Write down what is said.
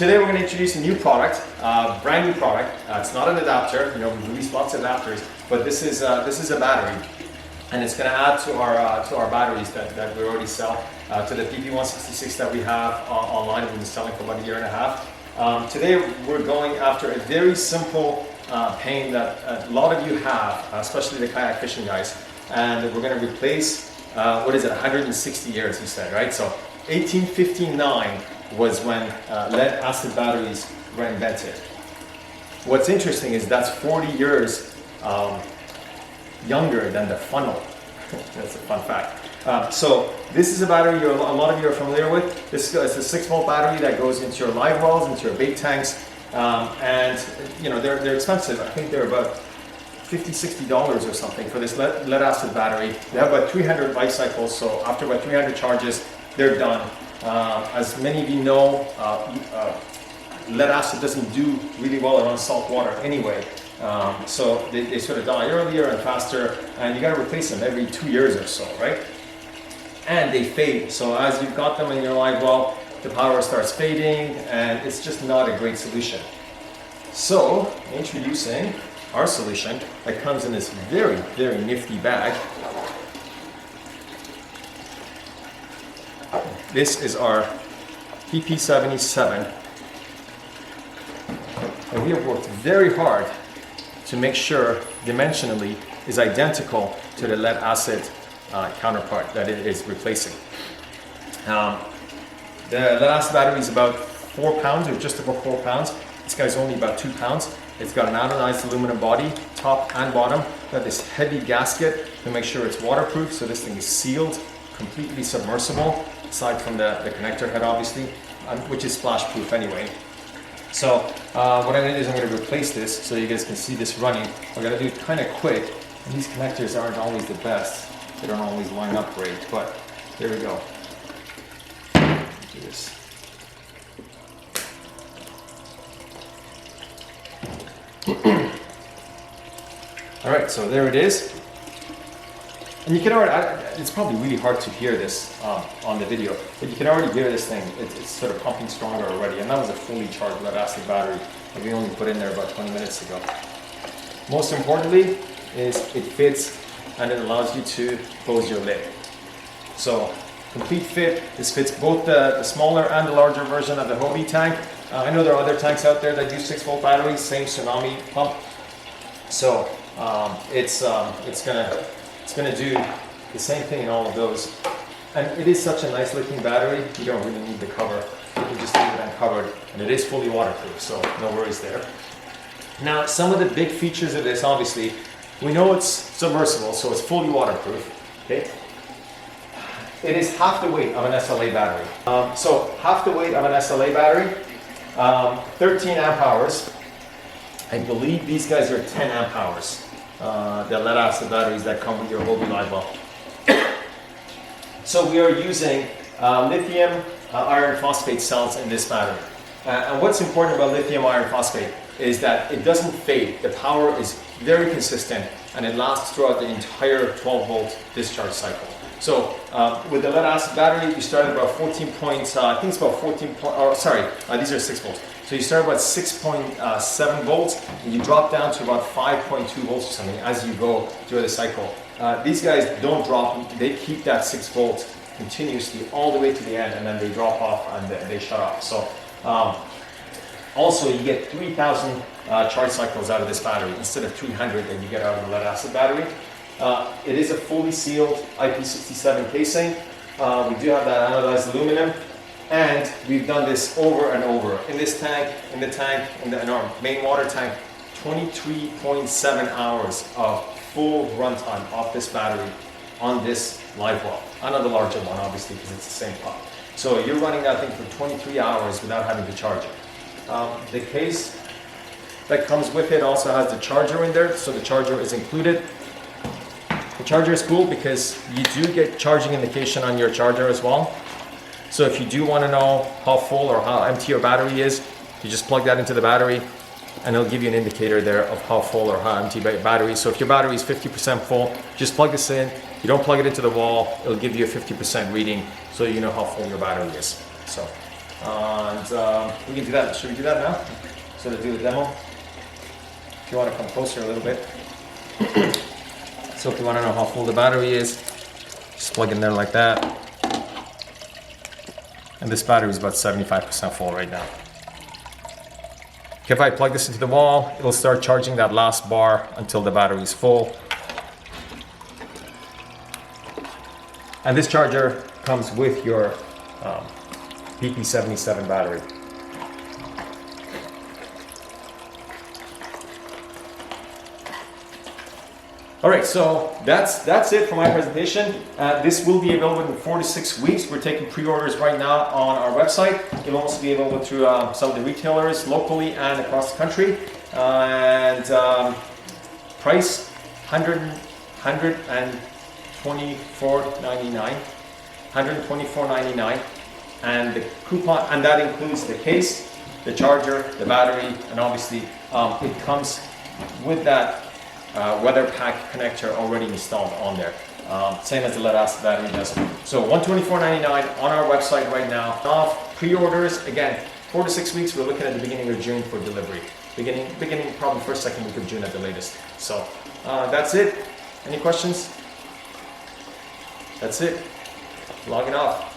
Today we're going to introduce a new product, brand new product. It's not an adapter. You know, we've released lots of adapters, but this is a battery, and it's going to add to our batteries that we already sell, to the PP-166 that we have online. We've been selling for about 1.5 years. Today we're going after a very simple pain that a lot of you have, especially the kayak fishing guys, and we're going to replace what is it, 160 years, you said, right? So 1859 was when lead acid batteries were invented. What's interesting is that's 40 years younger than the funnel. That's a fun fact. So this is a battery a lot of you are familiar with. This is a 6-volt battery that goes into your Livewells, into your bait tanks, and you know they're expensive. I think they're about $50–$60 or something for this lead acid battery. They have about 300 life cycles, so after about 300 charges, they're done. As many of you know, lead acid doesn't do really well around salt water anyway, so they sort of die earlier and faster, and you got to replace them every 2 years or so, right? And they fade, so as you've got them in your live well, the power starts fading, and it's just not a great solution. So, introducing our solution that comes in this very, very nifty bag. This is our PP-77, and we have worked very hard to make sure dimensionally is identical to the lead acid counterpart that it is replacing. The lead acid battery is about 4 pounds, or just about 4 pounds. This guy's only about 2 pounds. It's got an anodized aluminum body, top and bottom. Got this heavy gasket to make sure it's waterproof, so this thing is sealed, completely submersible, aside from the connector head obviously, which is splash proof anyway. So what I'm going to do is I'm going to replace this so you guys can see this running. I'm going to do it kind of quick, and these connectors aren't always the best. They don't always line up great, but there we go. Do this. All right, so there it is. And you can already, it's probably really hard to hear this on the video, but you can already hear this thing. It's sort of pumping stronger already, and that was a fully charged lead acid battery that we only put in there about 20 minutes ago. Most importantly is it fits, and it allows you to close your lid. So complete fit. This fits both the smaller and the larger version of the Hobie tank. I know there are other tanks out there that do 6-volt batteries, same tsunami pump. So it's gonna do the same thing in all of those. And it is such a nice looking battery, you don't really need the cover. You can just leave it uncovered, and it is fully waterproof, so no worries there. Now, some of the big features of this, obviously, we know it's submersible, so it's fully waterproof, okay? It is half the weight of an SLA battery. So half the weight of an SLA battery, 13 amp hours. I believe these guys are 10 amp hours. The lead acid batteries that come with your Hobie Livewell. So we are using lithium iron phosphate cells in this battery. And what's important about lithium iron phosphate is that it doesn't fade. The power is very consistent, and it lasts throughout the entire 12-volt discharge cycle. So with the lead acid battery, you start at about 14 points, I think it's about 14 point, oh sorry, these are 6 volts. So you start about 6.7 volts, and you drop down to about 5.2 volts or something as you go through the cycle. These guys don't drop, they keep that 6 volts continuously all the way to the end, and then they drop off and they shut off. So also you get 3,000 charge cycles out of this battery instead of 300 that you get out of the lead acid battery. It is a fully sealed IP67 casing. We do have that anodized aluminum, and we've done this over and over. In this tank, in our main water tank, 23.7 hours of full runtime off this battery on this Livewell. I know the larger one, obviously, because it's the same pump. So you're running that thing for 23 hours without having to charge it. The case that comes with it also has the charger in there, so the charger is included. The charger is cool because you do get charging indication on your charger as well. So if you do want to know how full or how empty your battery is, you just plug that into the battery, and it'll give you an indicator there of how full or how empty battery is. So if your battery is 50% full, just plug this in. You don't plug it into the wall, it'll give you a 50% reading so you know how full your battery is. So And we can do that. Should we do that now? So to do the demo. If you want to come closer a little bit. So if you want to know how full the battery is, just plug in there like that. And this battery is about 75% full right now. If I plug this into the wall, it'll start charging that last bar until the battery is full. And this charger comes with your PP-77 battery. All right, so that's it for my presentation. This will be available in 4 to 6 weeks. We're taking pre-orders right now on our website. It'll also be available through some of the retailers locally and across the country. And price $124.99, $124.99, and the coupon, and that includes the case, the charger, the battery, and obviously it comes with that weather pack connector already installed on there, same as the lead acid battery does. So $124.99 on our website right now. Pre-orders, again, 4 to 6 weeks. We're looking at the beginning of June for delivery. Beginning probably first, second week of June at the latest. So that's it. Any questions? That's it. Logging off.